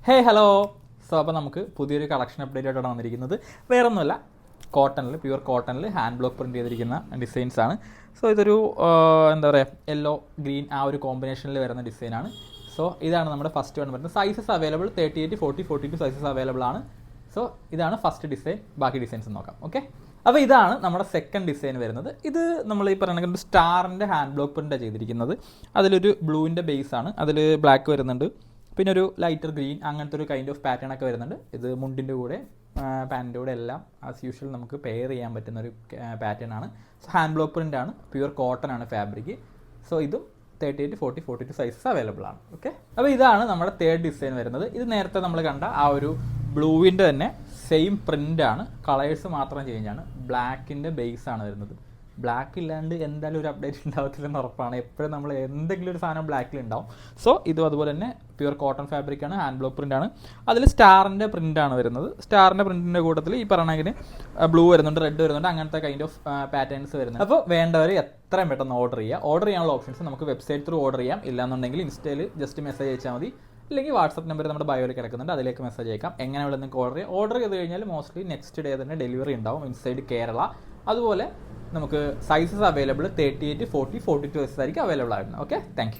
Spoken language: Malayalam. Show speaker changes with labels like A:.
A: ഹലോ. സോ അപ്പോൾ നമുക്ക് പുതിയൊരു കളക്ഷൻ അപ്ഡേറ്റ് ആയിട്ടാണ് വന്നിരിക്കുന്നത്. വേറൊന്നുമല്ല, പ്യുവർ കോട്ടണിൽ ഹാൻഡ് ബ്ലോക്ക് പ്രിൻറ്റ് ചെയ്തിരിക്കുന്ന ഡിസൈൻസ് ആണ്. സോ ഇതൊരു എന്താ പറയുക, യെല്ലോ ഗ്രീൻ ആ ഒരു കോമ്പിനേഷനിൽ വരുന്ന ഡിസൈനാണ്. സോ ഇതാണ് നമ്മുടെ ഫസ്റ്റ് വൺ വരുന്നത്. സൈസസ് അവൈലബിൾ 38, 40, 42 സൈസസ് അവൈലബിൾ ആണ്. സോ ഇതാണ് ഫസ്റ്റ് ഡിസൈൻ. ബാക്കി ഡിസൈൻസ് നോക്കാം. ഓക്കെ, അപ്പോൾ ഇതാണ് നമ്മുടെ സെക്കൻഡ് ഡിസൈൻ വരുന്നത്. ഇത് നമ്മൾ ഈ പറയുന്ന ഒരു സ്റ്റാറിൻ്റെ ഹാൻഡ് ബ്ലോക്ക് പ്രിൻ്റാണ് ചെയ്തിരിക്കുന്നത്. അതിലൊരു ബ്ലൂവിൻ്റെ ബേസ് ആണ്, അതിൽ ബ്ലാക്ക് വരുന്നുണ്ട്, പിന്നെ ഒരു ലൈറ്റർ ഗ്രീൻ, അങ്ങനത്തെ ഒരു കൈൻഡ് ഓഫ് പാറ്റേൺ ഒക്കെ വരുന്നുണ്ട്. ഇത് മുണ്ടിൻ്റെ കൂടെ പാൻറ്റിൻ്റെ കൂടെ എല്ലാം ആസ് യൂഷ്വൽ നമുക്ക് പെയർ ചെയ്യാൻ പറ്റുന്ന ഒരു പാറ്റേൺ ആണ്. സോ ഹാൻഡ് ബ്ലോക്ക് പ്രിൻ്റ് ആണ്, പ്യുവർ കോട്ടൺ ആണ് ഫാബ്രിക്. സോ ഇതും 38, 40, 42 സൈസസ് അവൈലബിൾ ആണ്. ഓക്കെ, അപ്പോൾ ഇതാണ് നമ്മുടെ തേർഡ് ഡിസൈൻ വരുന്നത്. ഇത് നേരത്തെ നമ്മൾ കണ്ട ആ ഒരു ബ്ലൂവിൻ്റെ തന്നെ സെയിം പ്രിൻ്റ് ആണ്, കളേഴ്സ് മാത്രം ചേഞ്ച് ആണ്. ബ്ലാക്കിൻ്റെ ബേസ് ആണ് വരുന്നത്. ബ്ലാക്ക് ഇല്ലാണ്ട് എന്തായാലും ഒരു അപ്ഡേറ്റ് ഉണ്ടാവത്തില്ലെന്ന് ഉറപ്പാണ്. എപ്പോഴും നമ്മൾ എന്തെങ്കിലും ഒരു സാധനം ബ്ലാക്കിൽ ഉണ്ടാവും. സോ ഇതും അതുപോലെ തന്നെ പ്യുവർ കോട്ടൺ ഫാബ്രിക് ആണ്, ഹാൻഡ് ബ്ലോക്ക് പ്രിൻ്റ് ആണ്. അതിൽ സ്റ്റാറിൻ്റെ പ്രിൻ്റാണ് വരുന്നത്. സ്റ്റാറിൻ്റെ പ്രിൻറ്റിൻ്റെ കൂട്ടത്തിൽ ഈ പറഞ്ഞെങ്കിൽ ബ്ലൂ വരുന്നുണ്ട്, റെഡ് വരുന്നുണ്ട്, അങ്ങനത്തെ കൈൻഡ് ഓഫ് പാറ്റേൺസ് വരുന്നുണ്ട്. അപ്പോൾ വേണ്ടവർ എത്രയും പെട്ടെന്ന് ഓർഡർ ചെയ്യുക. ഓർഡർ ചെയ്യാനുള്ള ഓപ്ഷൻസ് നമുക്ക് വെബ്സൈറ്റ് ത്രൂ ഓർഡർ ചെയ്യാം. ഇല്ലാന്നുണ്ടെങ്കിൽ ഇൻസ്റ്റയിൽ ജസ്റ്റ് മെസ്സേജ് അയച്ചാൽ മതി. ഇല്ലെങ്കിൽ വാട്സപ്പ് നമ്പർ നമ്മുടെ ബയോയിൽ കിടക്കുന്നുണ്ട്, അതിലേക്ക് മെസ്സേജ് അയക്കാം. എങ്ങനെ വേണമെങ്കിൽ നിങ്ങൾക്ക് ഓർഡർ ചെയ്യാം. ഓർഡർ ചെയ്ത് കഴിഞ്ഞാൽ മോസ്റ്റ്ലി നെക്സ്റ്റ് ഡേ തന്നെ ഡെലിവറി ഉണ്ടാവും ഇൻസൈഡ് കേരള. അതുപോലെ നമുക്ക് സൈസസ് അവൈലബിൾ 38, 40, 42 സൈസസ് ആയിരിക്കും അവൈലബിൾ ആയിരുന്നു. Okay, thank you.